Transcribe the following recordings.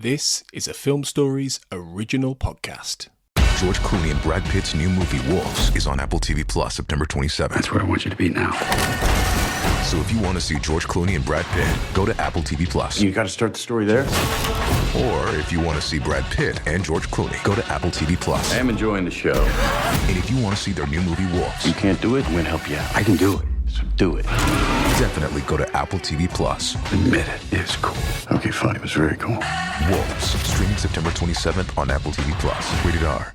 This is a Film Stories original podcast. George Clooney and Brad Pitt's new movie, Wolves, is on Apple TV Plus September 27th. That's where I want you to be now. So if you want to see George Clooney and Brad Pitt, go to Apple TV Plus. You got to start the story there. Or if you want to see Brad Pitt and George Clooney, go to Apple TV Plus. I am enjoying the show. And if you want to see their new movie, Wolves, You can't do it, I'm going to help you out. I can do it, so do it. definitely go to Apple TV Plus. Admit it, it's cool. Okay, fine, it was very cool. Wolves, streaming September 27th on Apple TV Plus. Rated R.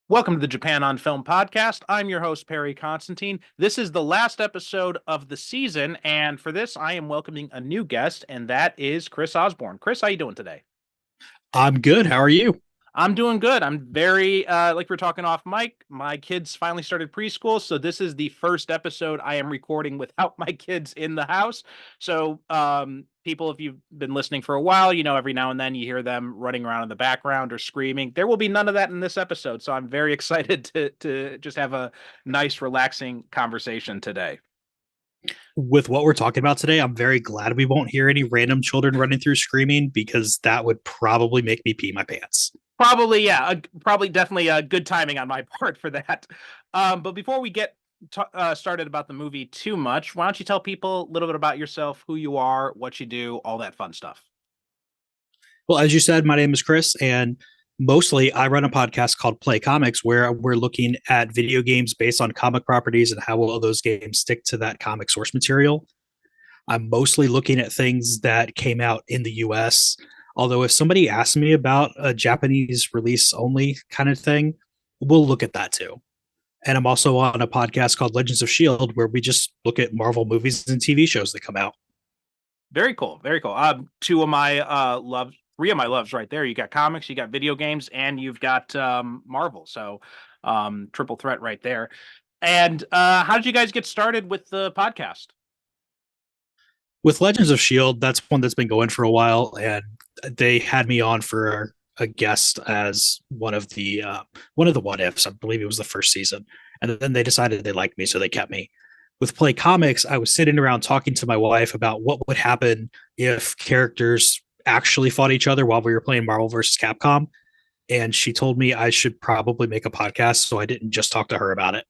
Welcome to the Japan on Film podcast. I'm your host, Perry Constantine. This is the last episode of the season, and for this, I am welcoming a new guest, and that is Chris Osborne. Chris, how you doing today? I'm good. How are you? I'm doing good. I'm very, like we're talking off mic, my kids finally started preschool, so this is the first episode I am recording without my kids in the house. So, people, if you've been listening for a while, you know, every now and then you hear them running around in the background or screaming. There will be none of that in this episode, so I'm very excited to just have a nice, relaxing conversation today. With what we're talking about today, I'm very glad we won't hear any random children running through screaming, because that would probably make me pee my pants. Probably, yeah. Probably definitely good timing on my part for that. But before we get started about the movie too much, why don't you tell people a little bit about yourself, who you are, what you do, all that fun stuff. Well, as you said, my name is Chris, and mostly I run a podcast called Play Comics, where we're looking at video games based on comic properties and how well those games stick to that comic source material. I'm mostly looking at things that came out in the US. Although if somebody asks me about a Japanese release only kind of thing, we'll look at that too. And I'm also on a podcast called Legends of S.H.I.E.L.D., where we just look at Marvel movies and TV shows that come out. Very cool. Very cool. Two of my loves, three of my loves right there. You got comics, you got video games, and you've got Marvel. So triple threat right there. And how did you guys get started with the podcast? With Legends of S.H.I.E.L.D., that's one that's been going for a while, and they had me on for a guest as one of the what ifs. I believe it was the first season, and then they decided they liked me, so they kept me. With Play Comics, I was sitting around talking to my wife about what would happen if characters actually fought each other while we were playing Marvel vs. Capcom, and she told me I should probably make a podcast, so I didn't just talk to her about it.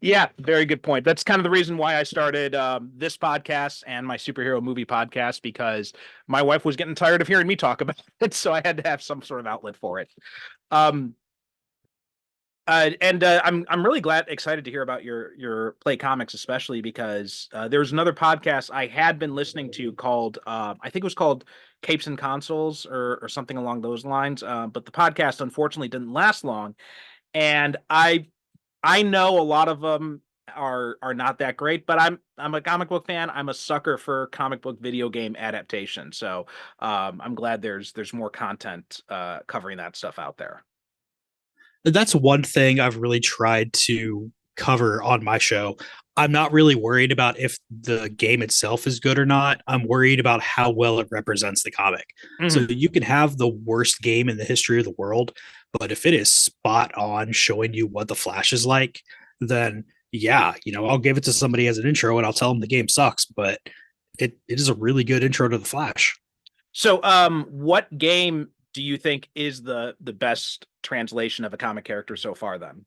Yeah, very good point. That's kind of the reason why I started this podcast and my superhero movie podcast, because my wife was getting tired of hearing me talk about it, so I had to have some sort of outlet for it. I'm really excited to hear about your Play Comics, especially because there was another podcast I had been listening to called I think it was called Capes and Consoles or something along those lines. But the podcast unfortunately didn't last long, and I know a lot of them are not that great, but I'm a comic book fan. I'm a sucker for comic book video game adaptation. So I'm glad there's more content covering that stuff out there. That's one thing I've really tried to cover on my show. I'm not really worried about if the game itself is good or not. I'm worried about how well it represents the comic. Mhm. So you can have the worst game in the history of the world, but if it is spot on showing you what the Flash is like, then yeah, I'll give it to somebody as an intro and I'll tell them the game sucks, but it is a really good intro to the Flash. So what game do you think is the best translation of a comic character so far then?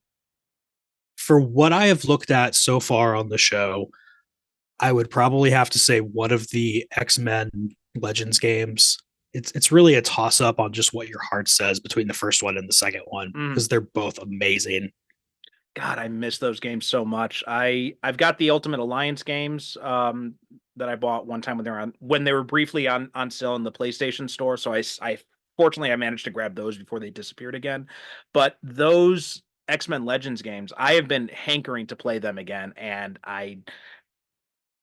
For what I have looked at so far on the show, I would probably have to say one of the X-Men Legends games. It's really a toss-up on just what your heart says between the first one and the second one, because they're both amazing. God, I miss those games so much. I've got the Ultimate Alliance games that I bought one time when they were briefly on sale in the PlayStation Store. So I fortunately I managed to grab those before they disappeared again. But those X-Men Legends games, I have been hankering to play them again, and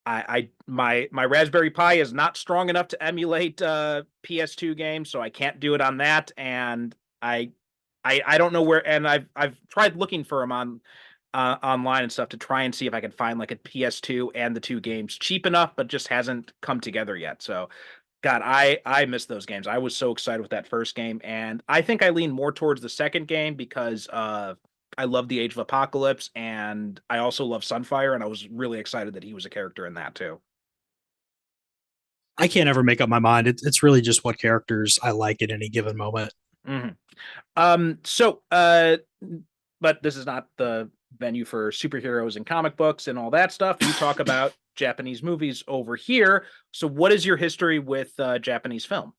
my Raspberry Pi is not strong enough to emulate PS2 games, so I can't do it on that. And I don't know where. And I've tried looking for them on online and stuff to try and see if I can find like a PS2 and the two games cheap enough, but just hasn't come together yet. So God, I miss those games. I was so excited with that first game, and I think I lean more towards the second game because I love the Age of Apocalypse, and I also love Sunfire, and I was really excited that he was a character in that too. I can't ever make up my mind. It's really just what characters I like at any given moment. Mm-hmm. But this is not the venue for superheroes and comic books and all that stuff. You talk about Japanese movies over here. So, what is your history with Japanese film?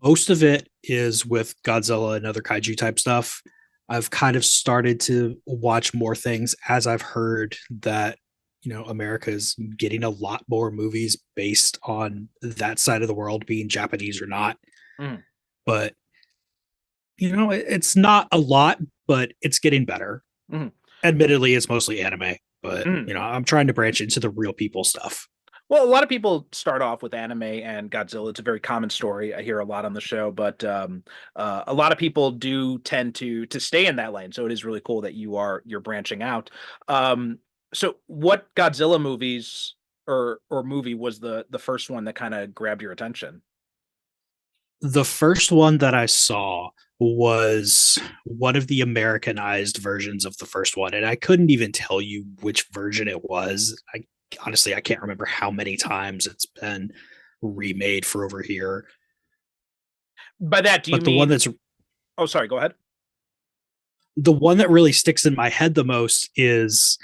Most of it is with Godzilla and other kaiju type stuff. I've kind of started to watch more things as I've heard that, America is getting a lot more movies based on that side of the world, being Japanese or not. Mm. But, it's not a lot, but it's getting better. Mm. Admittedly, it's mostly anime, but, Mm. I'm trying to branch into the real people stuff. Well, a lot of people start off with anime and Godzilla. It's a very common story. I hear a lot on the show, but a lot of people do tend to stay in that lane. So it is really cool that you're branching out. So what Godzilla movies or movie was the first one that kind of grabbed your attention? The first one that I saw was one of the Americanized versions of the first one, and I couldn't even tell you which version it was. Honestly, I can't remember how many times it's been remade for over here. By that, do you But the mean? one that's Oh, sorry. Go ahead. the one that really sticks in my head the most is,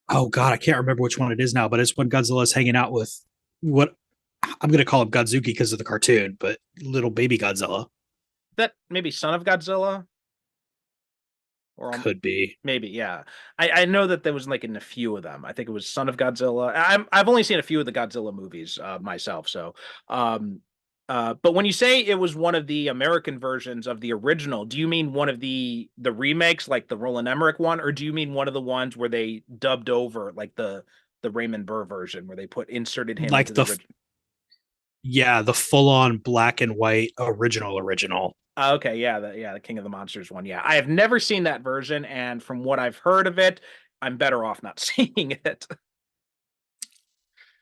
oh God, I can't remember which one it is now, but it's when Godzilla's hanging out with what I'm going to call him Godzuki because of the cartoon, but little baby Godzilla. That maybe Son of Godzilla? Or Could be. maybe, yeah. I know that there was like in a few of them. I think it was Son of Godzilla. I've only seen a few of the Godzilla movies myself. So, but when you say it was one of the American versions of the original, do you mean one of the remakes, like the Roland Emmerich one, or do you mean one of the ones where they dubbed over, like the Raymond Burr version, where they inserted him Like into the original? Yeah, the full on black and white original. Okay, yeah, the King of the Monsters one. Yeah, I have never seen that version, and from what I've heard of it, I'm better off not seeing it.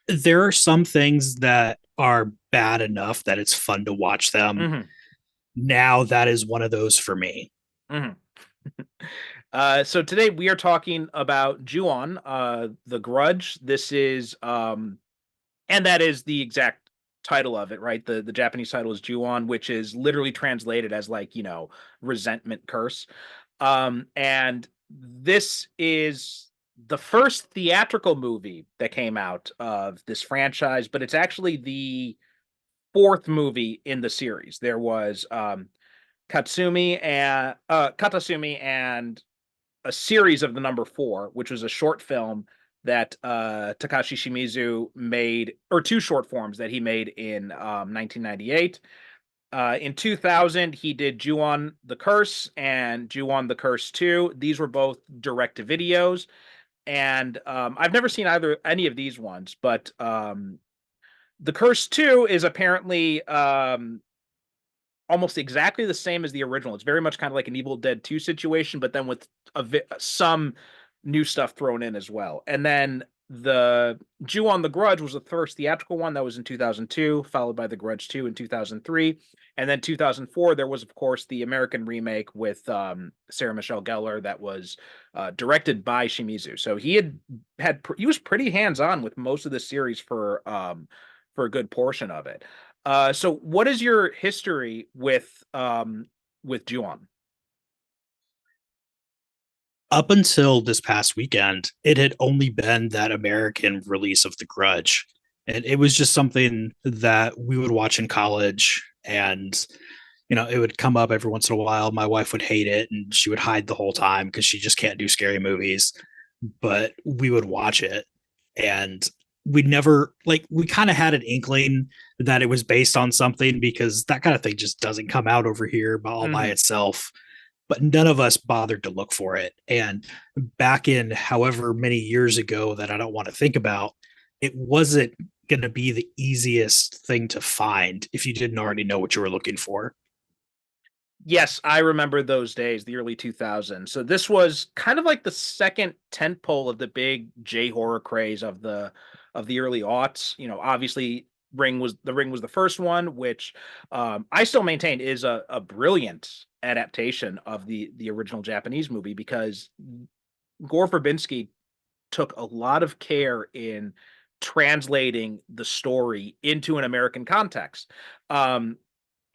There are some things that are bad enough that it's fun to watch them. Mm-hmm. Now that is one of those for me. Mm-hmm. So today we are talking about Ju-on, the Grudge. This is and that is the exact title of it, right? The Japanese title is Ju-on, which is literally translated as like, resentment curse. And this is the first theatrical movie that came out of this franchise, but it's actually the fourth movie in the series. There was Katasumi and a series of the number 4, which was a short film that Takeshi Shimizu made, or 2 short forms that he made in 1998. In 2000, he did Ju-on the Curse and Ju-on the Curse 2. These were both direct to videos. And I've never seen any of these ones, but the Curse 2 is apparently almost exactly the same as the original. It's very much kind of like an Evil Dead 2 situation, but then with some new stuff thrown in as well. And then the Ju-on the Grudge was the first theatrical one that was in 2002, followed by the Grudge 2 in 2003. And then 2004, there was, of course, the American remake with Sarah Michelle Gellar that was directed by Shimizu. So he was pretty hands-on with most of the series for a good portion of it. So what is your history with Ju-on? Up until this past weekend, it had only been that American release of The Grudge. And it was just something that we would watch in college. And, it would come up every once in a while. My wife would hate it and she would hide the whole time because she just can't do scary movies. But we would watch it. And we kind of had an inkling that it was based on something because that kind of thing just doesn't come out over here all by itself. but none of us bothered to look for it. And back in however many years ago that I don't want to think about, it wasn't going to be the easiest thing to find if you didn't already know what you were looking for. Yes, I remember those days, the early 2000s. So this was kind of like the second tentpole of the big J horror craze of the early aughts. You know, obviously Ring was the first one, which I still maintain is a brilliant adaptation of the original Japanese movie, because Gore Verbinski took a lot of care in translating the story into an American context.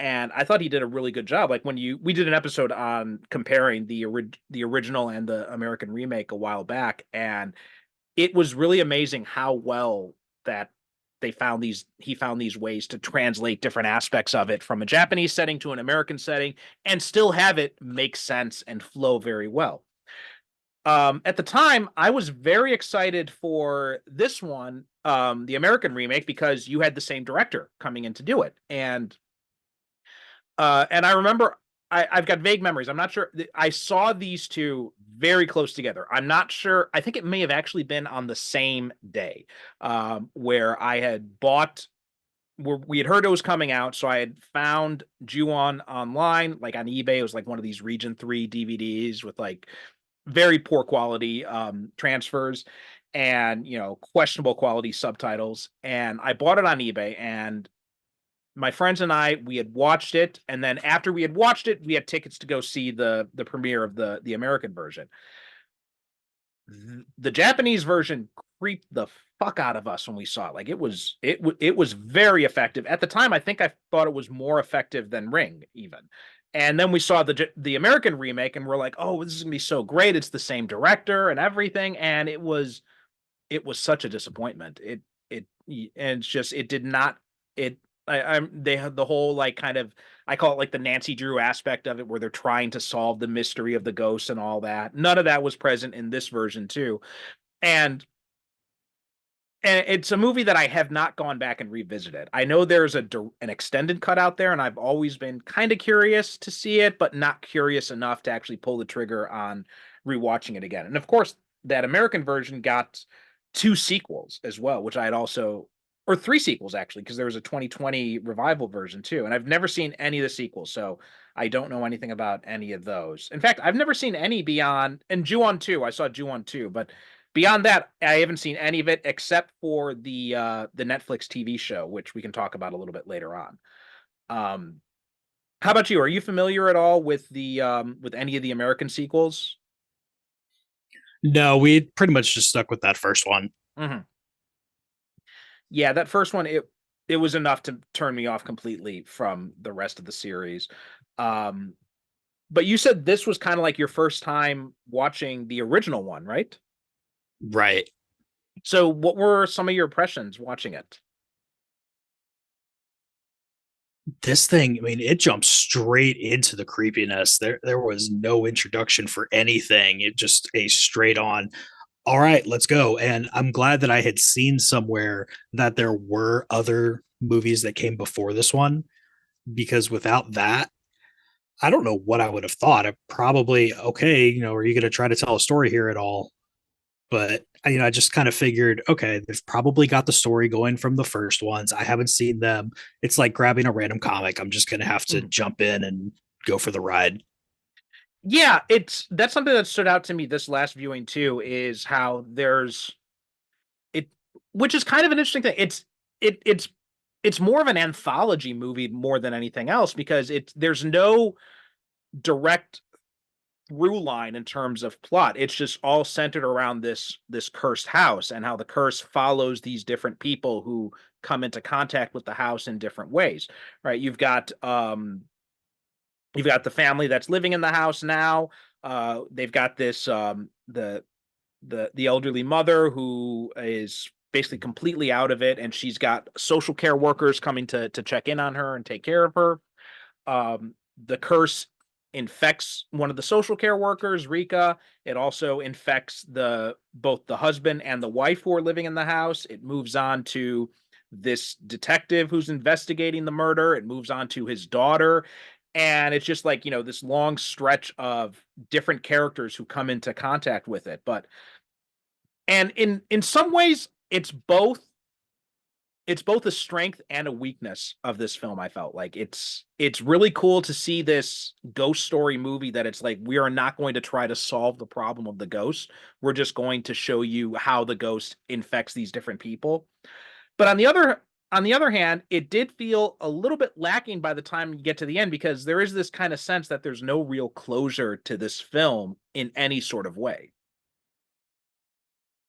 And I thought he did a really good job. Like we did an episode on comparing the original and the American remake a while back, and it was really amazing how well that he found these ways to translate different aspects of it from a Japanese setting to an American setting and still have it make sense and flow very well. At the time, I was very excited for this one, the American remake, because you had the same director coming in to do it. And I remember I've got vague memories. I'm not sure. I saw these two very close together. I'm not sure. I think it may have actually been on the same day, where I had bought, where we had heard it was coming out. So I had found Ju-on online, like on eBay. It was like one of these Region 3 DVDs with like very poor quality transfers and, you know, questionable quality subtitles. And I bought it on eBay, and my friends and we had watched it, and then after we had watched it, we had tickets to go see the premiere of the American version. The Japanese version creeped the fuck out of us when we saw it. Like it was very effective. At the time, I think I thought it was more effective than Ring even. And then we saw the American remake, and we're like, "Oh, this is gonna be so great. It's the same director and everything." And it was such a disappointment. And it's just it did not it they had the whole like kind of, I call it like the Nancy Drew aspect of it, where they're trying to solve the mystery of the ghosts and all that. None of that was present in this version too. And it's a movie that I have not gone back and revisited. I know there's an extended cut out there, and I've always been kind of curious to see it, but not curious enough to actually pull the trigger on rewatching it again. And of course, that American version got two sequels as well, which I had also, or three sequels actually, because there was a 2020 revival version too. And I've never seen any of the sequels, so I don't know anything about any of those. In fact, I've never seen any beyond, and Ju-on 2, I saw Ju-on 2, but beyond that, I haven't seen any of it except for the Netflix TV show, which we can talk about a little bit later on. Um, how about you? Are you familiar at all with any of the American sequels? No, we pretty much just stuck with that first one. Mm-hmm. Yeah, that first one, it was enough to turn me off completely from the rest of the series. Um, but you said this was kind of like your first time watching the original one, right? Right. So what were some of your impressions watching it? This thing, I mean, it jumps straight into the creepiness. There was no introduction for anything. It just a straight on, all right, let's go. And I'm glad that I had seen somewhere that there were other movies that came before this one, because without that, I don't know what I would have thought. I probably, okay, are you going to try to tell a story here at all? But I just kind of figured, okay, they've probably got the story going from the first ones. I haven't seen them. It's like grabbing a random comic. I'm just going to have to jump in and go for the ride. Yeah, that's something that stood out to me this last viewing too, is how there's it, which is kind of an interesting thing. It's more of an anthology movie more than anything else, because there's no direct through line in terms of plot. It's just all centered around this cursed house, and how the curse follows these different people who come into contact with the house in different ways. Right? You've got the family that's living in the house now. They've got this the elderly mother who is basically completely out of it, and she's got social care workers coming to check in on her and take care of her. The curse infects one of the social care workers, Rika. It also infects both the husband and the wife who are living in the house. It moves on to this detective who's investigating the murder. It moves on to his daughter. and it's just like, this long stretch of different characters who come into contact with it. But and in some ways it's both a strength and a weakness of this film. I felt like it's really cool to see this ghost story movie that it's like, we are not going to try to solve the problem of the ghost. We're just going to show you how the ghost infects these different people. But on the other hand, it did feel a little bit lacking by the time you get to the end, because there is this kind of sense that there's no real closure to this film in any sort of way.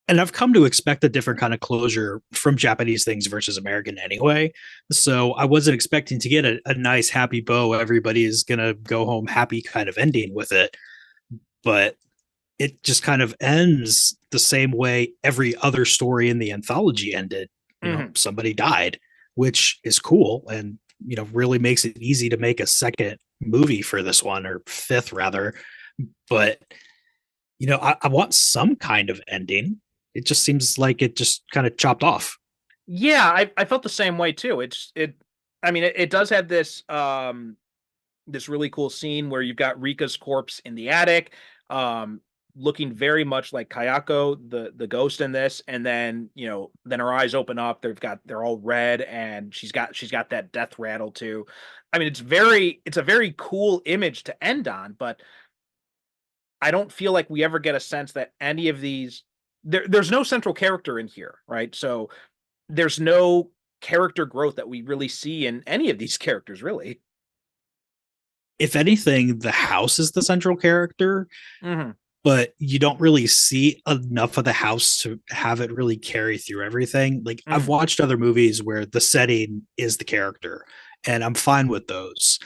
And I've come to expect a different kind of closure from Japanese things versus American anyway. So I wasn't expecting to get a nice happy bow. Everybody is going to go home happy kind of ending with it. But it just kind of ends the same way every other story in the anthology ended. Somebody died, which is cool and, really makes it easy to make a second movie for this one, or fifth rather. But, I want some kind of ending. It just seems like it just kind of chopped off. Yeah, I felt the same way too. It does have this really cool scene where you've got Rika's corpse in the attic, looking very much like Kayako, the ghost in this. And then, then her eyes open up. They're all red, and she's got that death rattle too. It's a very cool image to end on, but I don't feel like we ever get a sense that any of these there's no central character in here, right? So there's no character growth that we really see in any of these characters, really. If anything, the house is the central character, Mhm. but you don't really see enough of the house to have it really carry through everything. Like I've Mhm. watched other movies where the setting is the character, and I'm fine with those.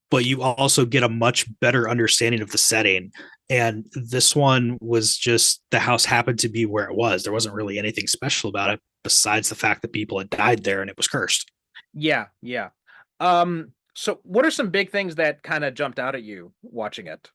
But you also get a much better understanding of the setting. And this one was just the house happened to be where it was. There wasn't really anything special about it besides the fact that people had died there and it was cursed. Yeah, yeah. So what are some big things that kind of jumped out at you watching it?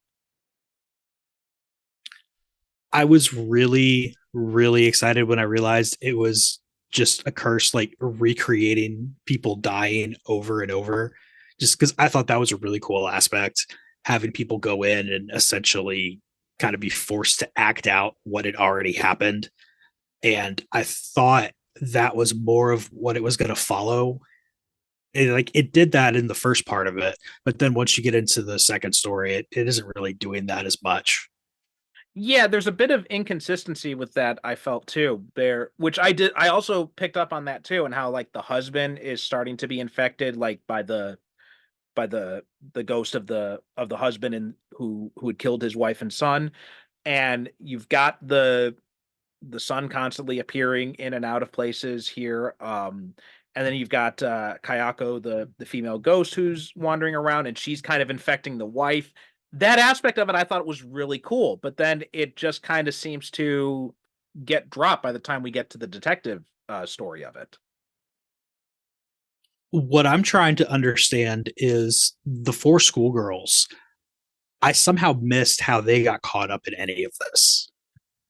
I was really, really excited when I realized it was just a curse, like recreating people dying over and over, just because I thought that was a really cool aspect, having people go in and essentially kind of be forced to act out what had already happened. And I thought that was more of what it was going to follow. It did that in the first part of it, but then once you get into the second story, it isn't really doing that as much. Yeah, there's a bit of inconsistency with that, I felt too. Which I also picked up on that too, and how like the husband is starting to be infected, like by the ghost of the husband, and who had killed his wife and son. And you've got the son constantly appearing in and out of places here. And then you've got Kayako, the female ghost, who's wandering around, and she's kind of infecting the wife. That aspect of it I thought was really cool, but then it just kind of seems to get dropped by the time we get to the detective story of it. What I'm trying to understand is the four schoolgirls. I somehow missed how they got caught up in any of this.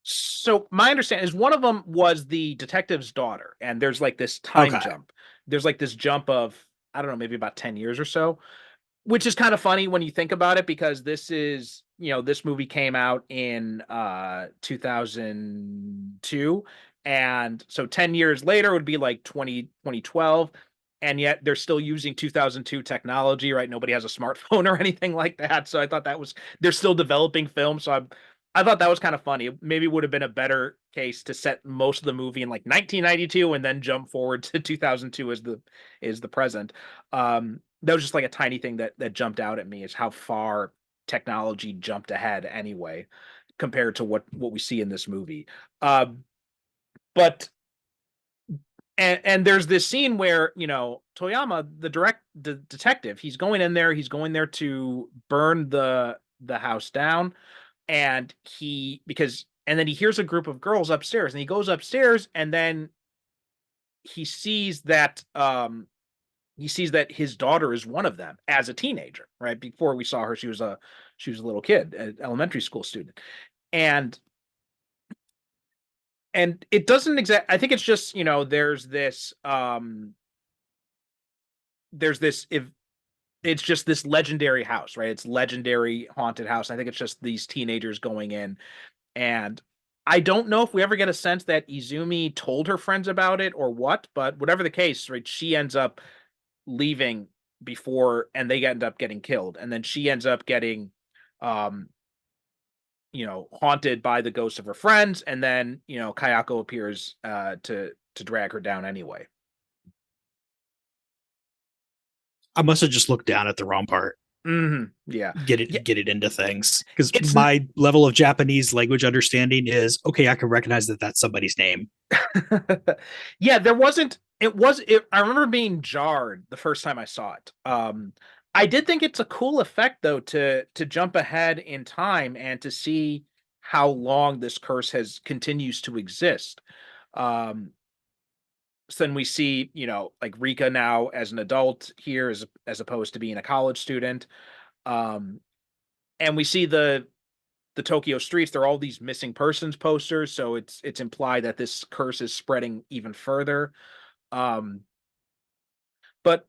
So my understanding is one of them was the detective's daughter, and there's like this time Okay. jump. There's like this jump of, I don't know, maybe about 10 years or so, which is kind of funny when you think about it, because this movie came out in 2002, and so 10 years later would be like 2012, and yet they're still using 2002 technology, right? Nobody has a smartphone or anything like that. So I thought that was they're still developing film, so I thought that was kind of funny. Maybe would have been a better case to set most of the movie in like 1992 and then jump forward to 2002 as the present. That was just like a tiny thing that jumped out at me, is how far technology jumped ahead anyway compared to what we see in this movie. But and there's this scene where, Toyama, the detective, he's going there to burn the house down, and then he hears a group of girls upstairs, and he goes upstairs, and then he sees that his daughter is one of them as a teenager, right? Before we saw her, she was a little kid, an elementary school student. And and it doesn't I think it's just, there's this it's just this legendary house, right? It's legendary haunted house. I think it's just these teenagers going in, and I don't know if we ever get a sense that Izumi told her friends about it or what, but whatever the case, right, she ends up leaving before, and they end up getting killed, and then she ends up getting um haunted by the ghosts of her friends, and then Kayako appears to drag her down anyway. I must have just looked down at the wrong part. Yeah. Get it into things, because my level of Japanese language understanding is okay. I can recognize that that's somebody's name. Yeah, there wasn't. I remember being jarred the first time I saw it. I did think it's a cool effect though to jump ahead in time and to see how long this curse continues to exist. So then we see, like Rika now as an adult here, as opposed to being a college student. Um, and we see the Tokyo streets. There are all these missing persons posters, so it's implied that this curse is spreading even further. Um, but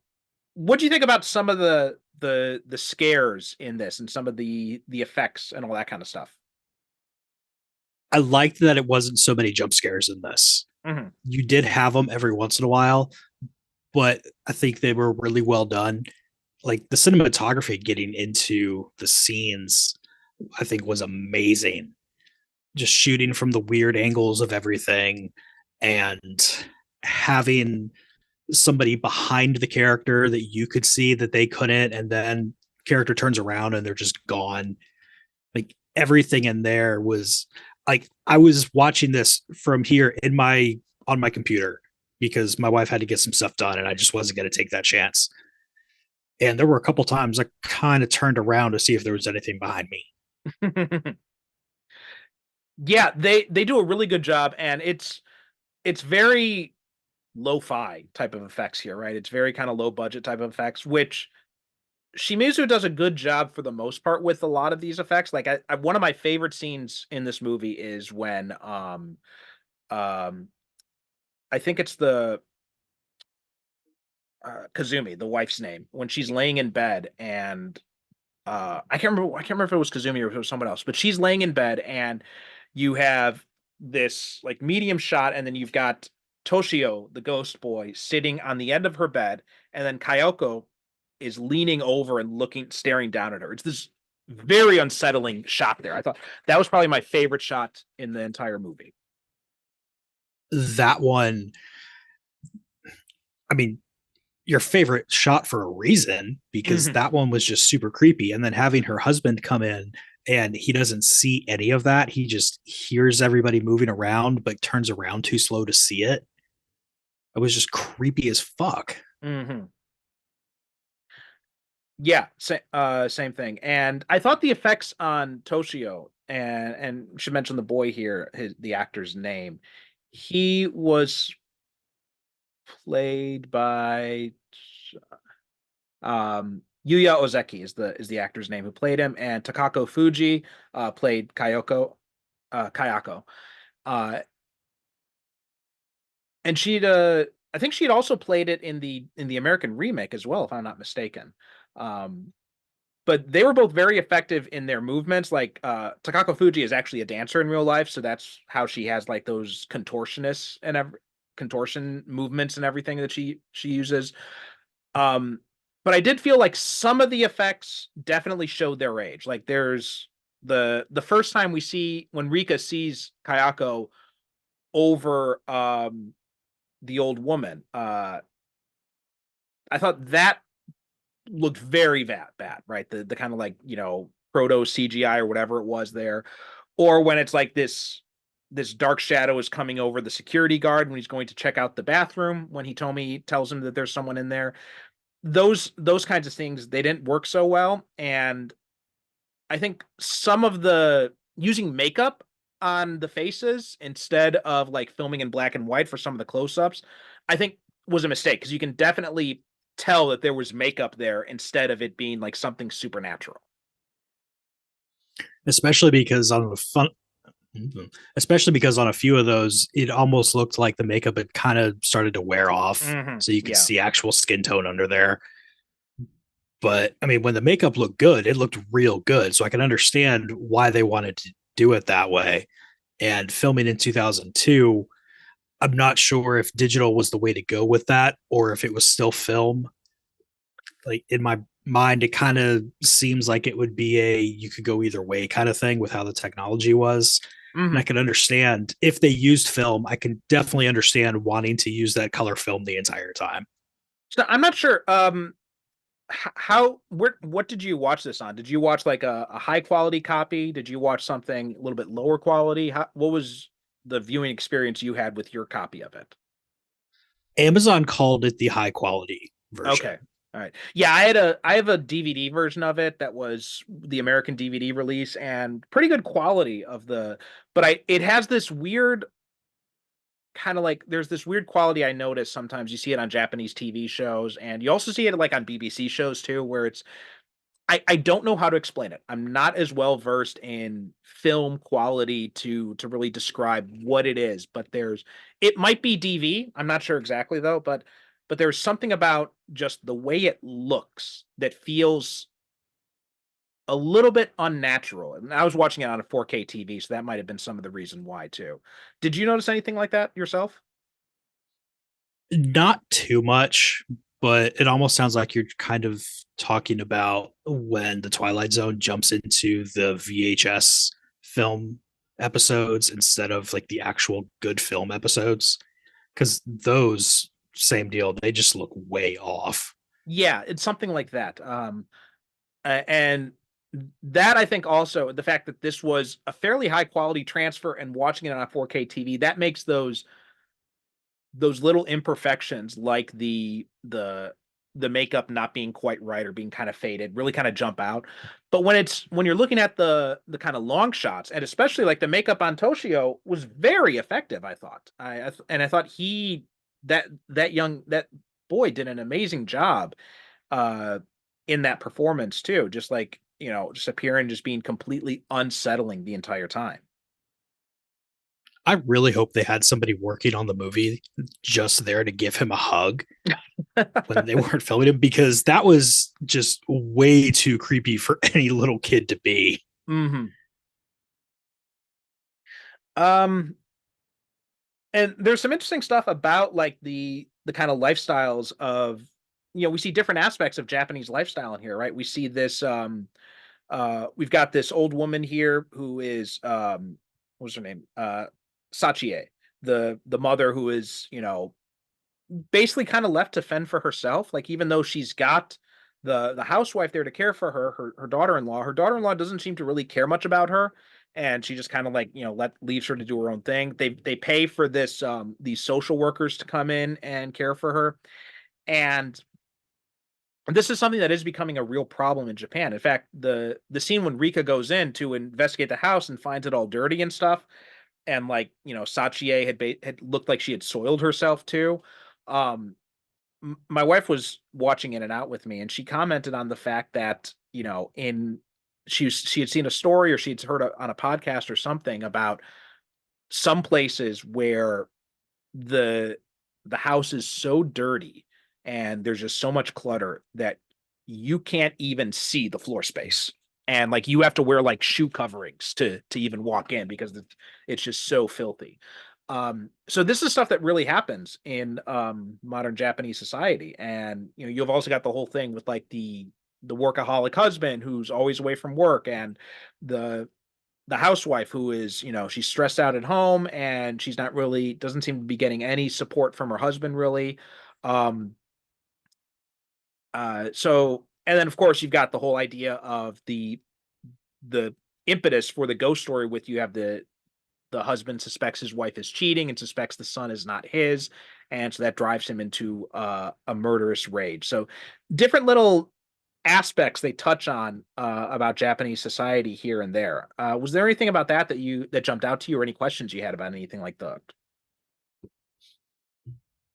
what do you think about some of the scares in this and some of the effects and all that kind of stuff? I liked that it wasn't so many jump scares in this. Mm-hmm. You did have them every once in a while, but I think they were really well done. Like the cinematography getting into the scenes, I think was amazing. Just shooting from the weird angles of everything and having somebody behind the character that you could see that they couldn't, and then character turns around and they're just gone. Like everything in there was like, I was watching this from here on my computer because my wife had to get some stuff done and I just wasn't going to take that chance. And there were a couple times I kind of turned around to see if there was anything behind me. Yeah, they do a really good job, and it's very lo-fi type of effects here, right? It's very kind of low budget type of effects, which Shimizu does a good job for the most part with a lot of these effects. Like one of my favorite scenes in this movie is when I think it's the Kazumi, the wife's name, when she's laying in bed, and I can't remember if it was Kazumi or if it was someone else, but she's laying in bed and you have this like medium shot, and then you've got Toshio, the ghost boy, sitting on the end of her bed, and then Kayoko is leaning over and staring down at her. It's this very unsettling shot there. I thought that was probably my favorite shot in the entire movie. That one, I mean, your favorite shot for a reason, because that one was just super creepy. And then having her husband come in and he doesn't see any of that. He just hears everybody moving around, but turns around too slow to see it. It was just creepy as fuck. Mm-hmm. Yeah, same thing. And I thought the effects on Toshio, and should mention the boy here, the actor's name. He was played by Yuya Ozeki is the actor's name who played him, and Takako Fuji played Kayako. And I think she'd also played it in the American remake as well, if I'm not mistaken. But they were both very effective in their movements. Like Takako Fuji is actually a dancer in real life, so that's how she has like those contortionists and contortion movements and everything that she uses. But I did feel like some of the effects definitely showed their age. Like there's the first time we see when Rika sees Kayako over the old woman. I thought that looked very bad, right? The kind of like, proto CGI or whatever it was there. Or when it's like this dark shadow is coming over the security guard when he's going to check out the bathroom, when Hitomi tells him that there's someone in there. Those kinds of things, they didn't work so well. And I think some of the using makeup on the faces instead of like filming in black and white for some of the close-ups, I think was a mistake, because you can definitely tell that there was makeup there instead of it being like something supernatural. Especially because on a few of those, it almost looked like the makeup had kind of started to wear off. So you could see actual skin tone under there. But I mean, when the makeup looked good, it looked real good. So I can understand why they wanted to do it that way. And filming in 2002, I'm not sure if digital was the way to go with that or if it was still film. Like in my mind, it kind of seems like it would be a you could go either way kind of thing with how the technology was. And I Mhm. can understand if they used film, I can definitely understand wanting to use that color film the entire time. So I'm not sure. How what did you watch this on? Did you watch like a high quality copy? Did you watch something a little bit lower quality? What was the viewing experience you had with your copy of it? Amazon called it the high quality version. Okay. All right. Yeah, I have a DVD version of it that was the American DVD release and pretty good quality of the but I it has this weird kind of like there's this weird quality I notice sometimes you see it on Japanese TV shows and you also see it like on BBC shows too where it's I don't know how to explain it. I'm not as well versed in film quality to really describe what it is, but there's it might be DV. I'm not sure exactly though, but there's something about just the way it looks that feels a little bit unnatural. And I was watching it on a 4K TV, so that might have been some of the reason why too. Did you notice anything like that yourself? Not too much, but it almost sounds like you're kind of talking about when the Twilight Zone jumps into the VHS film episodes instead of like the actual good film episodes. Because those, same deal, they just look way off. Yeah, it's something like that. And that I think also the fact that this was a fairly high quality transfer and watching it on a 4K TV that makes those little imperfections like the makeup not being quite right or being kind of faded really kind of jump out. But when you're looking at the kind of long shots and especially like the makeup on Toshio was very effective, I thought. And I thought that boy did an amazing job uh in that performance too, just like just appearing just being completely unsettling the entire time. I really hope they had somebody working on the movie just there to give him a hug when they weren't filming him because that was just way too creepy for any little kid to be. Hmm. um and there's some interesting stuff about like the kind of lifestyles of we see different aspects of Japanese lifestyle in here, right? We see this we've got this old woman here who is what's her name, Sachie, the mother who is basically kind of left to fend for herself. Like even though she's got the housewife there to care for her daughter-in-law, her daughter-in-law doesn't seem to really care much about her, and she just kind of like leaves her to do her own thing. They pay for this these social workers to come in and care for her, and this is something that is becoming a real problem in Japan. In fact, the scene when Rika goes in to investigate the house and finds it all dirty and stuff, and like Sachie had looked like she had soiled herself too. Um, my wife was watching In and Out with me, and she commented on the fact that in she had seen a story or she'd heard on a podcast or something about some places where the the house is so dirty and there's just so much clutter that you can't even see the floor space, and like you have to wear like shoe coverings to even walk in because it's just so filthy. So this is stuff that really happens in modern Japanese society, and you've also got the whole thing with like the workaholic husband who's always away from work, and the the housewife who is she's stressed out at home and she's not really doesn't seem to be getting any support from her husband really. um so and then of course you've got the whole idea of the impetus for the ghost story with you have the husband suspects his wife is cheating and suspects the son is not his, and so that drives him into a murderous rage. So different little aspects they touch on about Japanese society here and there. Was there anything about that jumped out to you, or any questions you had about anything like that?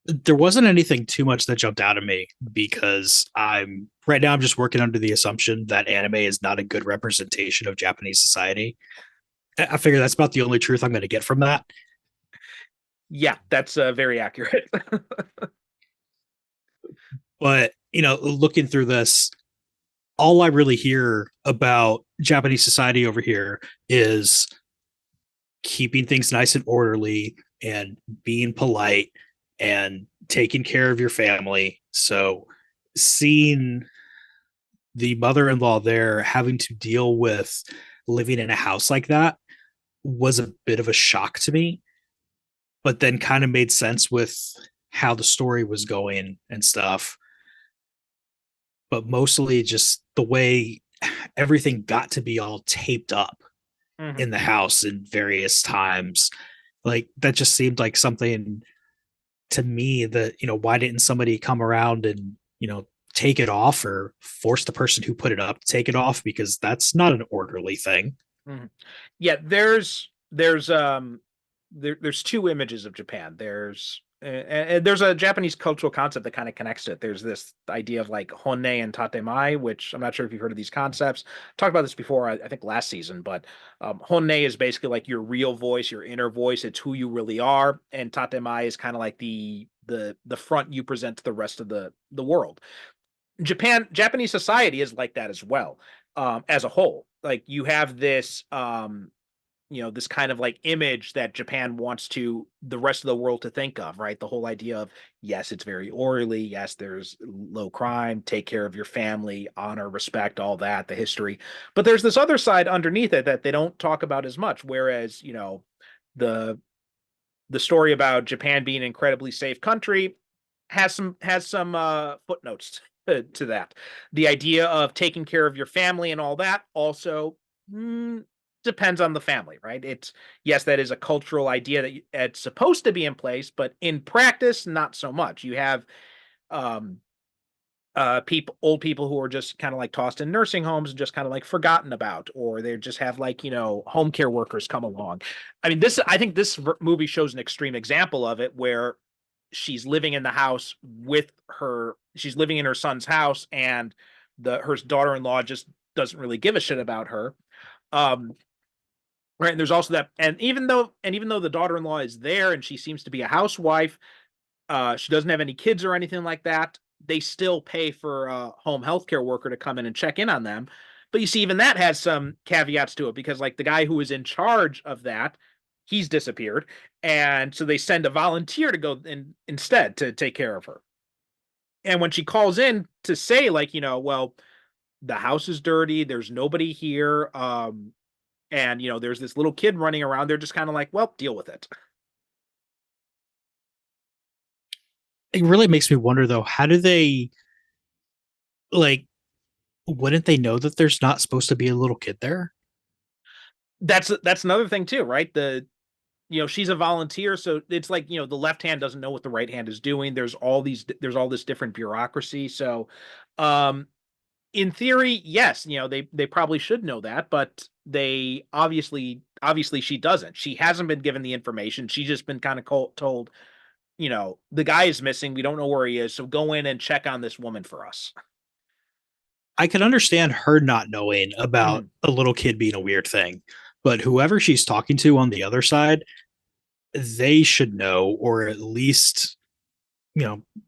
There wasn't anything too much that jumped out at me because I'm right now I'm just working under the assumption that anime is not a good representation of Japanese society. I figure that's about the only truth I'm going to get from that. Yeah, that's very accurate. But looking through this, all I really hear about Japanese society over here is keeping things nice and orderly and being polite and taking care of your family. So seeing the mother-in-law there having to deal with living in a house like that was a bit of a shock to me, but then kind of made sense with how the story was going and stuff. But mostly just the way everything got to be all taped up Mhm. in the house in various times. Like that just seemed like something to me that, why didn't somebody come around and, take it off or force the person who put it up to take it off, because that's not an orderly thing. Mhm. Yeah, there's two images of Japan. And there's a Japanese cultural concept that kind of connects it. There's this idea of like honne and tatemai, which I'm not sure if you've heard of these concepts. Talked about this before, I think last season, but honne is basically like your real voice, your inner voice. It's who you really are, and tatemai is kind of like the front you present to the rest of the world. Japanese society is like that as well, as a whole. Like you have this this kind of like image that Japan wants to the rest of the world to think of, right? The whole idea of, yes, it's very orderly, yes, there's low crime, take care of your family, honor, respect, all that, the history. But there's this other side underneath it that they don't talk about as much. Whereas, the the story about Japan being an incredibly safe country has some footnotes to that. The idea of taking care of your family and all that also mm, depends on the family, right? It's yes, that is a cultural idea that it's supposed to be in place, but in practice, not so much. You have um, old people who are just kind of like tossed in nursing homes and just kind of like forgotten about, or they just have like home care workers come along. I mean, I think this movie shows an extreme example of it, where she's living in the house with her she's living in her son's house, and the her daughter-in-law just doesn't really give a shit about her. um right, and there's also that, and even though the daughter-in-law is there and she seems to be a housewife, she doesn't have any kids or anything like that. They still pay for a home healthcare worker to come in and check in on them. But you see, even that has some caveats to it, because like the guy who is in charge of that, he's disappeared, and so they send a volunteer to go in instead to take care of her. And when she calls in to say like, well, the house is dirty, there's nobody here, and there's this little kid running around, they're just kind of like, well, deal with it. It really makes me wonder though, how do they, like, wouldn't they know that there's not supposed to be a little kid there? That's another thing too, right? She's a volunteer, so it's like, the left hand doesn't know what the right hand is doing. There's all this different bureaucracy. So um in theory, yes, they probably should know that, but they obviously she doesn't. She hasn't been given the information. She's just been kind of told, the guy is missing, we don't know where he is, so go in and check on this woman for us. I can understand her not knowing about Mhm. a little kid being a weird thing, but whoever she's talking to on the other side, they should know, or at least,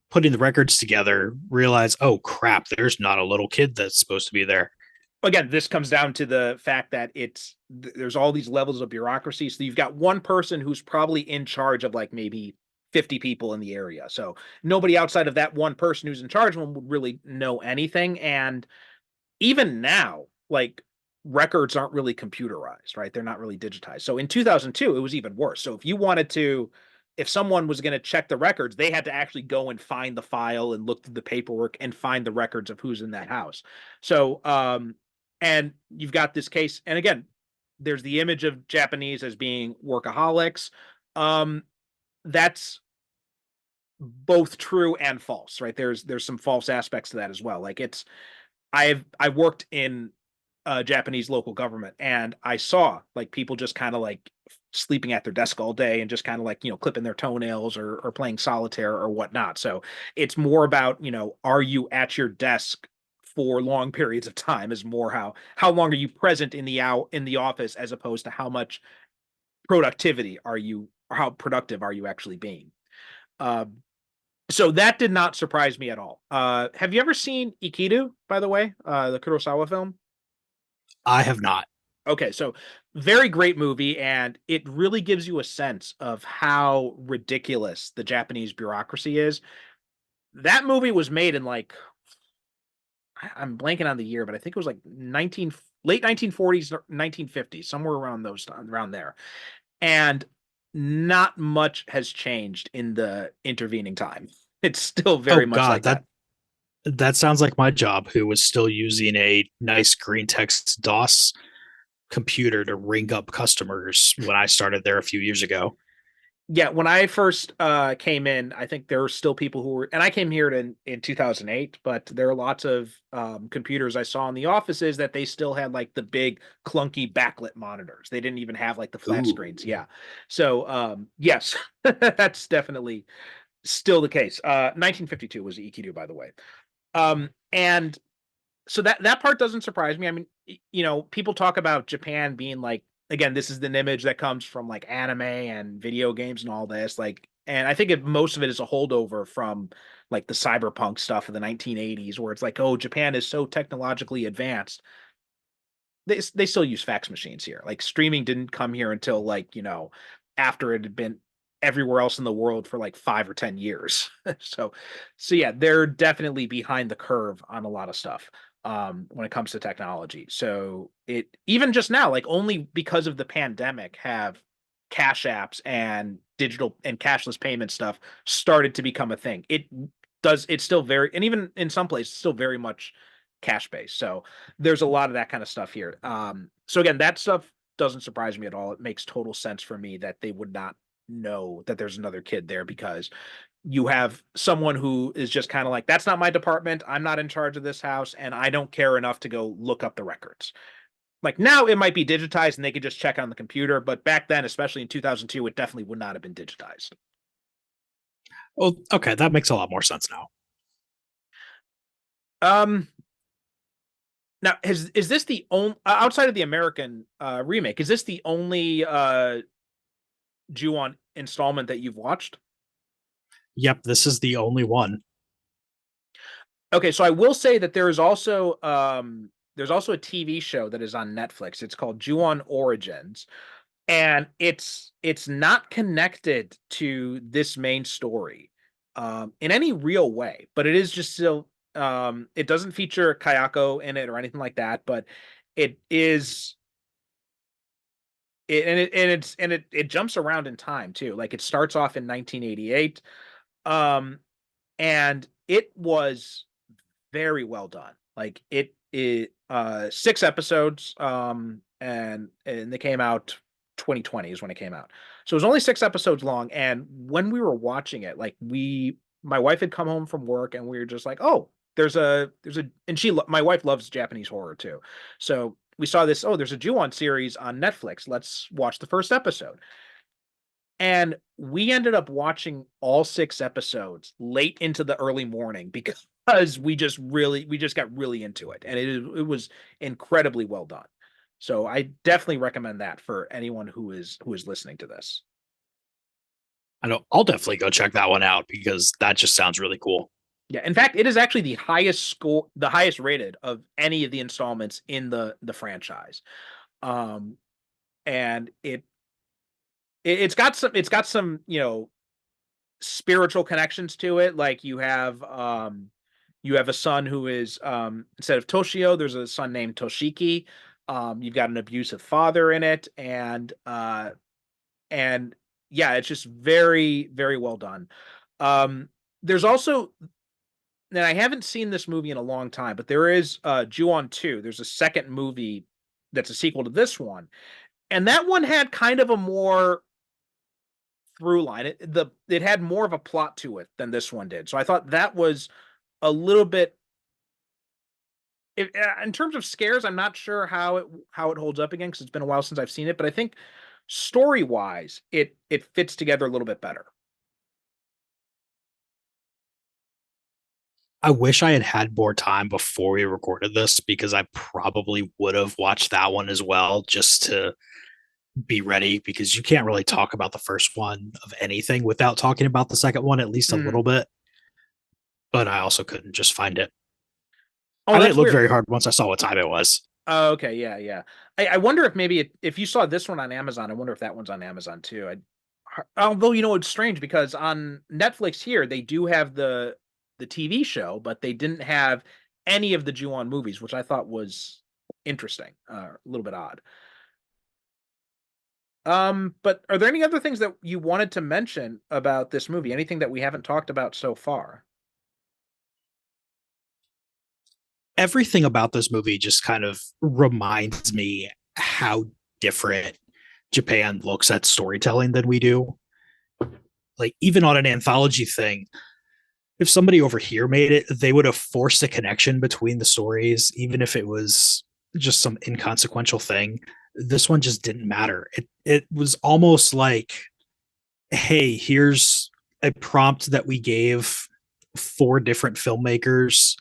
putting the records together, realize, oh crap, there's not a little kid that's supposed to be there. Again, this comes down to the fact that there's all these levels of bureaucracy. So you've got one person who's probably in charge of like maybe 50 people in the area. So nobody outside of that one person who's in charge of them would really know anything. And even now, like, records aren't really computerized, right? They're not really digitized. So in 2002, it was even worse. So if someone was going to check the records, they had to actually go and find the file and look through the paperwork and find the records of who's in that house. So, and you've got this case, and again, there's the image of Japanese as being workaholics. Um, that's both true and false, right? There's some false aspects to that as well. Like I've worked in Japanese local government, and I saw like people just kind of like sleeping at their desk all day and just kind of like clipping their toenails or playing solitaire or whatnot. So it's more about are you at your desk for long periods of time, is more how long are you present in the office, as opposed to how much productivity are you, or how productive are you actually being. Um, So that did not surprise me at all. Have you ever seen Ikiru, by the way, the Kurosawa film? I have not. Okay, so very great movie, and it really gives you a sense of how ridiculous the Japanese bureaucracy is. That movie was made in like I'm blanking on the year, but I think it was like late 1940s, 1950s, somewhere around there. And not much has changed in the intervening time. It's still Oh very much God, like that. that sounds like my job, who was still using a nice green text DOS computer to ring up customers when I started there a few years ago. Yeah, when I first came in, I think there were still people who were, and I came here in 2008, but there are lots of computers I saw in the offices that they still had like the big clunky backlit monitors. They didn't even have like the flat Ooh. screens. Yeah. So yes, that's definitely still the case. 1952 was Ikiru, by the way. And so that part doesn't surprise me. I mean, people talk about Japan being like, again, this is an image that comes from like anime and video games and all this, like, and I think most of it is a holdover from like the cyberpunk stuff of the 1980s, where it's like, oh, Japan is so technologically advanced. They still use fax machines here. Like streaming didn't come here until like after it had been everywhere else in the world for like 5 or 10 years. So yeah, they're definitely behind the curve on a lot of stuff when it comes to technology. So it even just now, like only because of the pandemic, have cash apps and digital and cashless payment stuff started to become a thing. It's still very, and even in some places still very much cash based. So there's a lot of that kind of stuff here. So again, that stuff doesn't surprise me at all. It makes total sense for me that they would not know that there's another kid there, because you have someone who is just kind of like, that's not my department. I'm not in charge of this house, and I don't care enough to go look up the records. Like now it might be digitized and they could just check on the computer, but back then, especially in 2002, it definitely would not have been digitized. Oh, okay, that makes a lot more sense now. Um, Now, is this the only outside of the American remake? Is this the only Ju-on installment that you've watched? Yep, this is the only one. Okay, so I will say that there's also a TV show that is on Netflix. It's called Ju-on Origins, and it's not connected to this main story in any real way, but it is just still it doesn't feature Kayako in it or anything like that, but it is it jumps around in time too. Like it starts off in 1988, um, and it was very well done. Like it 6 episodes, and they came out 2020 is when it came out. So it was only 6 episodes long. And when we were watching it, like my wife had come home from work, and we were just like, oh, and my wife loves Japanese horror too. So we saw this, oh, there's a Ju-on series on Netflix. Let's watch the first episode. And we ended up watching all 6 episodes late into the early morning because we just got really into it, and it was incredibly well done. So I definitely recommend that for anyone who is listening to this. I know I'll definitely go check that one out because that just sounds really cool. Yeah, in fact, it is actually the highest rated of any of the installments in the franchise. Um, and it's got some spiritual connections to it. Like you have a son who is instead of Toshio, there's a son named Toshiki. You've got an abusive father in it, and yeah, it's just very, very well done. There's also, and I haven't seen this movie in a long time, but there is Ju-on 2. There's a second movie that's a sequel to this one. And that one had kind of a more through line. It had more of a plot to it than this one did. So I thought that was a little bit, in terms of scares, I'm not sure how it holds up again because it's been a while since I've seen it, but I think story wise, it fits together a little bit better. I wish I had had more time before we recorded this because I probably would have watched that one as well just to be ready because you can't really talk about the first one of anything without talking about the second one at least a little bit. but I also couldn't just find it. Oh, I that's didn't look weird. very hard once I saw what time it was. Oh, okay, yeah, yeah. I wonder if maybe if you saw this one on Amazon, I wonder if that one's on Amazon too. Although it's strange because on Netflix here they do have the TV show, but they didn't have any of the Ju-on movies, which I thought was interesting, a little bit odd. But are there any other things that you wanted to mention about this movie? Anything that we haven't talked about so far? Everything about this movie just kind of reminds me how different Japan looks at storytelling than we do. Like, even on an anthology thing, if somebody over here made it, they would have forced a connection between the stories, even if it was just some inconsequential thing. This one just didn't matter. It was almost like, hey, here's a prompt that we gave four different filmmakers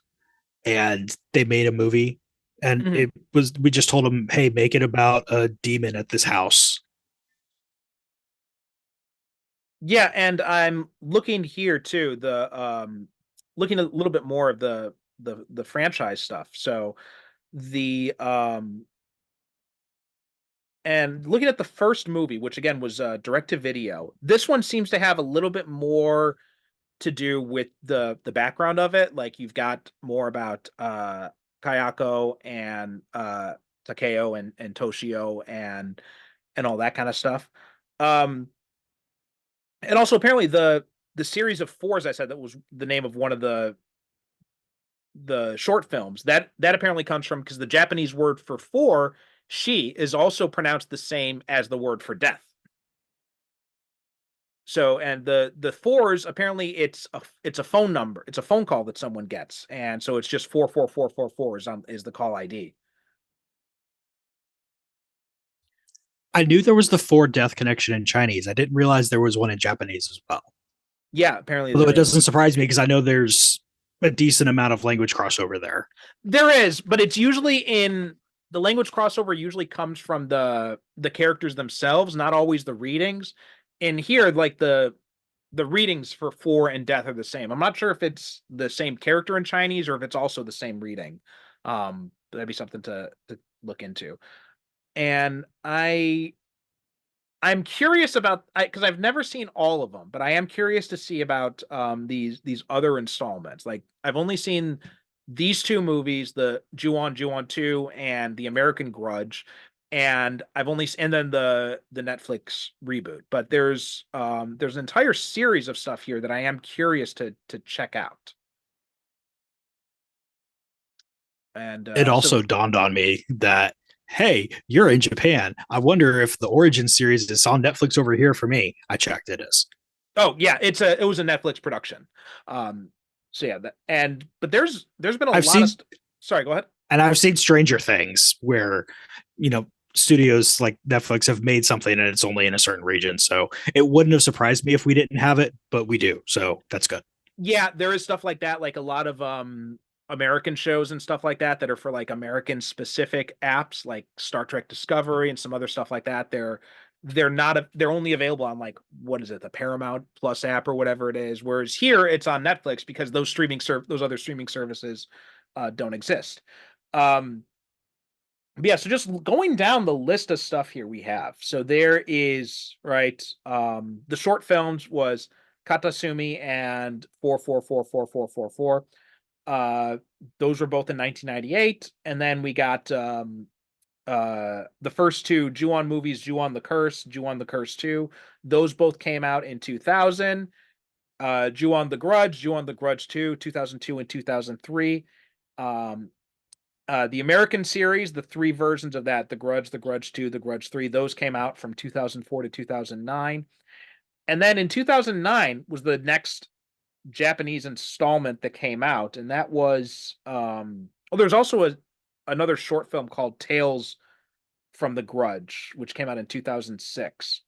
and they made a movie. And Mhm. it was, we just told them, hey, make it about a demon at this house. Yeah, and I'm looking here too, looking a little bit more of the franchise stuff. So the and looking at the first movie, which again was direct to video, this one seems to have a little bit more to do with the background of it. Like you've got more about Kayako and Takeo and Toshio and all that kind of stuff. Um and also apparently the series of four, as I said, that was the name of one of the short films. That apparently comes from because the Japanese word for four, she, is also pronounced the same as the word for death. So and the fours, apparently it's a phone number. It's a phone call that someone gets. And so it's just 44444 is the call ID. I knew there was the four death connection in Chinese. I didn't realize there was one in Japanese as well. Yeah, apparently Although there it is. doesn't surprise me because I know there's a decent amount of language crossover there. There is, but it's usually in the language crossover usually comes from the characters themselves, not always the readings. In here, like the readings for four and death are the same. I'm not sure if it's the same character in Chinese or if it's also the same reading. But that'd be something to look into. And I'm curious about because I've never seen all of them, but I am curious to see about these other installments. Like I've only seen these two movies, the Ju-on 2 and the American Grudge, and and then the Netflix reboot. But there's an entire series of stuff here that I am curious to check out. And It so also dawned on me that, hey, you're in Japan. I wonder if the Origin series is on Netflix over here for me. I checked, it is. oh yeah, it was a Netflix production. Um so yeah, but there's been a I've lot of seen sorry, go ahead. and I've seen Stranger Things where, you know, studios like Netflix have made something and it's only in a certain region. So it wouldn't have surprised me if we didn't have it, but we do. So that's good. Yeah, there is stuff like that, like a lot of American shows and stuff like that that are for like American specific apps, like Star Trek Discovery and some other stuff like that. They're only available on like what is it, the Paramount Plus app or whatever it is. Whereas here it's on Netflix because those other streaming services don't exist. Um, but yeah, so just going down the list of stuff here we have. So there is, right, the short films was Katasumi and 444444. Those were both in 1998. And then we got the first two Ju-on movies, Ju-on the Curse, Ju-on the Curse 2. Those both came out in 2000. Ju-on the Grudge, Ju-on the Grudge 2, 2002 and 2003. Um, the American series, the three versions of that, the Grudge 2, the Grudge 3, those came out from 2004 to 2009. And then in 2009 was the next Japanese installment that came out, and that was there's also another short film called Tales from the Grudge, which came out in 2006.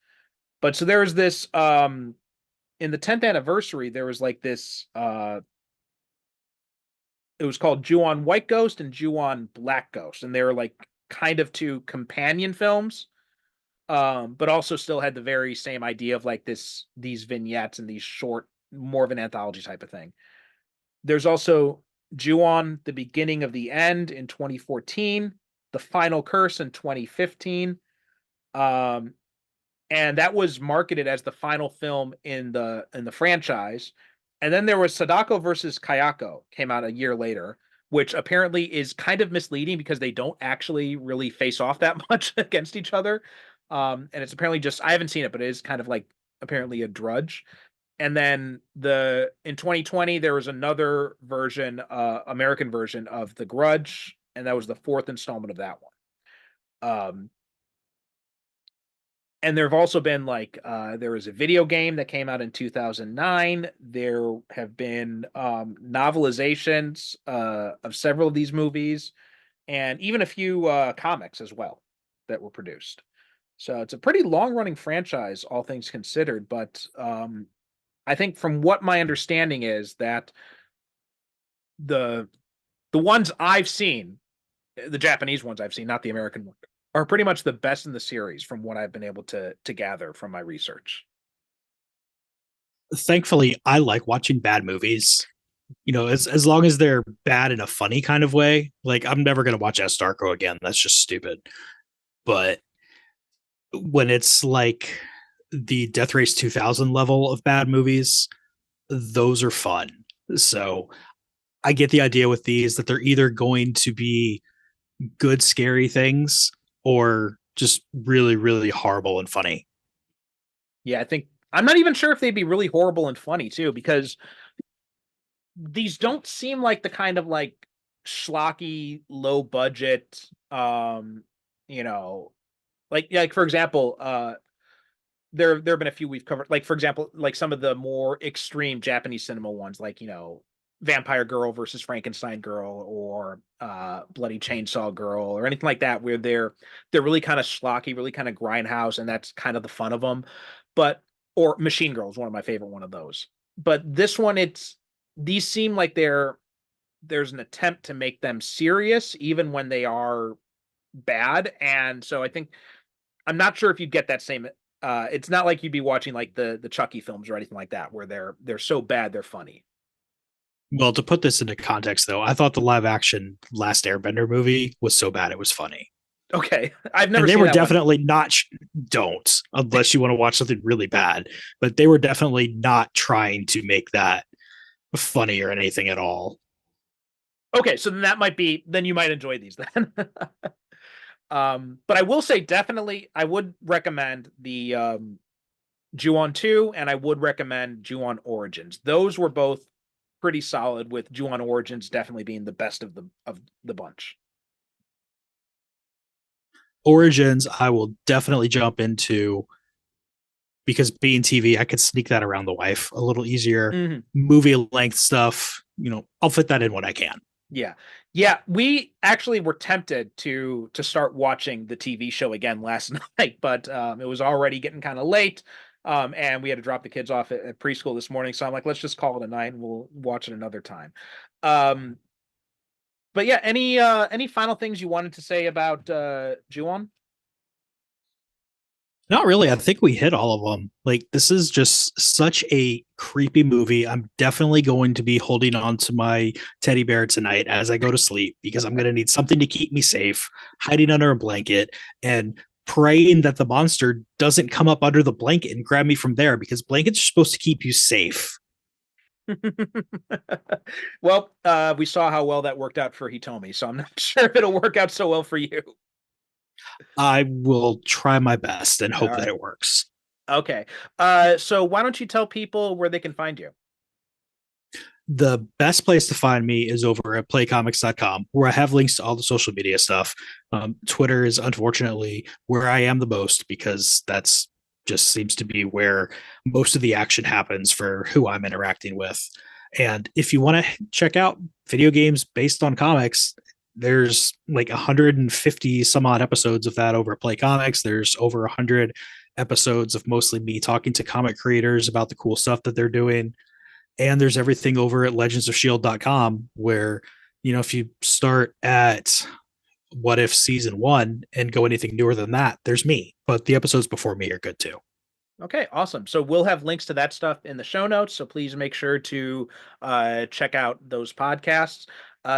But so there was this in the 10th anniversary, there was like this it was called Ju-on White Ghost and Ju-on Black Ghost, and they were like kind of two companion films, but also still had the very same idea of like these vignettes and these short, more of an anthology type of thing. There's also Ju-on: The Beginning of the End in 2014, The Final Curse in 2015. Um, and that was marketed as the final film in the franchise. And then there was Sadako versus Kayako, came out a year later, which apparently is kind of misleading because they don't actually really face off that much against each other. And it's apparently just, I haven't seen it, but it is kind of like apparently a drudge. And then in 2020 there was another version, American version of The Grudge, and that was the fourth installment of that one. And there have also been like there was a video game that came out in 2009. There have been novelizations of several of these movies, and even a few comics as well that were produced. So it's a pretty long running franchise, all things considered. But I think from what my understanding is that the ones I've seen, the Japanese ones I've seen, not the American one, are pretty much the best in the series from what I've been able to gather from my research. Thankfully, I like watching bad movies. As long as they're bad in a funny kind of way. Like, I'm never going to watch S. Darko again. That's just stupid. But when it's like the Death Race 2000 level of bad movies, those are fun. So I get the idea with these that they're either going to be good, scary things or just really, really horrible and funny. Yeah, I think I'm not even sure if they'd be really horrible and funny too, because these don't seem like the kind of like schlocky, low budget, you know, like for example, there have been a few we've covered, like for example, like some of the more extreme Japanese cinema ones, like Vampire Girl versus Frankenstein Girl, or Bloody Chainsaw Girl, or anything like that, where they're really kind of schlocky, really kind of grindhouse, and that's kind of the fun of them. But or Machine Girl is one of my favorite one of those. But this one, these seem like there's an attempt to make them serious even when they are bad, and so I think I'm not sure if you'd get that same. It's not like you'd be watching like the Chucky films or anything like that, where they're so bad they're funny. Well, to put this into context, though, I thought the live action Last Airbender movie was so bad it was funny. Okay, I've never. And they seen were that definitely not. Don't unless you want to watch something really bad. But they were definitely not trying to make that funny or anything at all. Okay, so then that might be. Then you might enjoy these then. But I will say definitely, I would recommend the Ju-on 2, and I would recommend Ju-on Origins. Those were both pretty solid, with Ju-on Origins definitely being the best of the bunch. Origins, I will definitely jump into because being TV, I could sneak that around the wife a little easier. Mm-hmm. Movie length stuff, I'll fit that in when I can. Yeah. We actually were tempted to start watching the TV show again last night, but it was already getting kind of late. And we had to drop the kids off at preschool this morning. So I'm like, let's just call it a night and we'll watch it another time. But yeah, any final things you wanted to say about Ju-on? Not really. I think we hit all of them. Like, this is just such a creepy movie. I'm definitely going to be holding on to my teddy bear tonight as I go to sleep because I'm going to need something to keep me safe, hiding under a blanket and praying that the monster doesn't come up under the blanket and grab me from there, because blankets are supposed to keep you safe. Well, we saw how well that worked out for Hitomi, so I'm not sure if it'll work out so well for you. I will try my best and hope that it works. Okay. So why don't you tell people where they can find you? The best place to find me is over at playcomics.com, where I have links to all the social media stuff. Twitter is unfortunately where I am the most, because that's just seems to be where most of the action happens for who I'm interacting with. And if you want to check out video games based on comics, there's like 150 some odd episodes of that over at Play Comics. There's over 100 episodes of mostly me talking to comic creators about the cool stuff that they're doing. And there's everything over at legendsofshield.com, where, if you start at What If season 1 and go anything newer than that, there's me. But the episodes before me are good too. Okay, awesome. So we'll have links to that stuff in the show notes. So please make sure to check out those podcasts.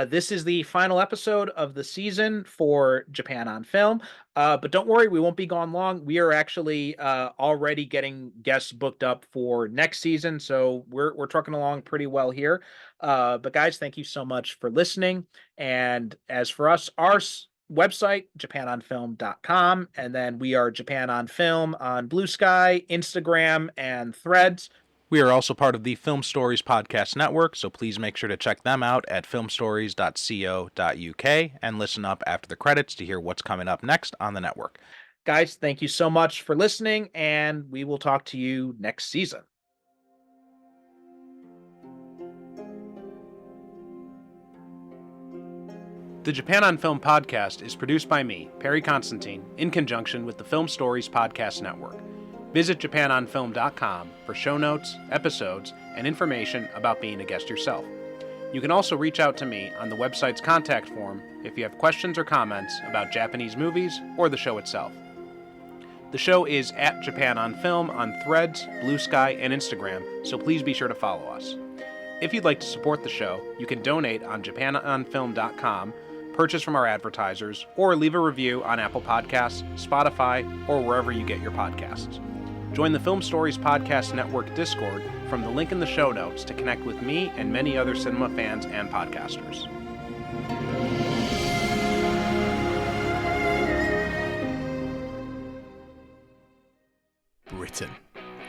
This is the final episode of the season for Japan on Film. But don't worry, we won't be gone long. We are actually already getting guests booked up for next season. So we're trucking along pretty well here. But guys, thank you so much for listening. And as for us, our website, japanonfilm.com, and then we are Japan on Film on Blue Sky, Instagram, and Threads. We are also part of the Film Stories Podcast Network, so please make sure to check them out at filmstories.co.uk and listen up after the credits to hear what's coming up next on the network. Guys, thank you so much for listening, and we will talk to you next season. The Japan on Film podcast is produced by me, Perry Constantine, in conjunction with the Film Stories Podcast Network. Visit japanonfilm.com for show notes, episodes, and information about being a guest yourself. You can also reach out to me on the website's contact form if you have questions or comments about Japanese movies or the show itself. The show is at Japan on Film on Threads, Blue Sky, and Instagram, so please be sure to follow us. If you'd like to support the show, you can donate on japanonfilm.com, purchase from our advertisers, or leave a review on Apple Podcasts, Spotify, or wherever you get your podcasts. Join the Film Stories Podcast Network Discord from the link in the show notes to connect with me and many other cinema fans and podcasters. Britain.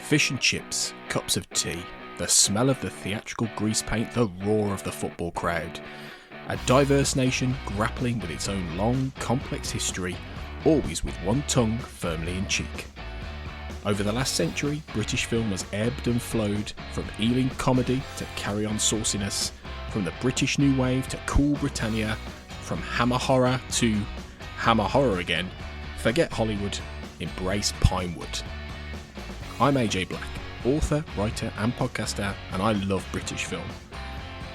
Fish and chips, cups of tea, the smell of the theatrical grease paint, the roar of the football crowd. A diverse nation grappling with its own long, complex history, always with one tongue firmly in cheek. Over the last century, British film has ebbed and flowed, from Ealing comedy to carry-on sauciness, from the British New Wave to Cool Britannia, from Hammer Horror to Hammer Horror again. Forget Hollywood, embrace Pinewood. I'm AJ Black, author, writer and podcaster, and I love British film.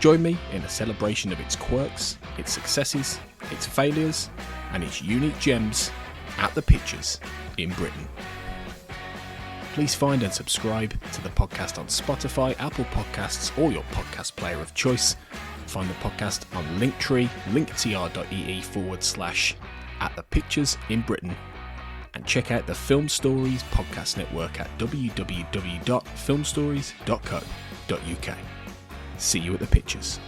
Join me in a celebration of its quirks, its successes, its failures, and its unique gems at the Pictures in Britain. Please find and subscribe to the podcast on Spotify, Apple Podcasts, or your podcast player of choice. Find the podcast on Linktree, linktr.ee/at the Pictures in Britain. And check out the Film Stories Podcast Network at www.filmstories.co.uk. See you at the Pictures.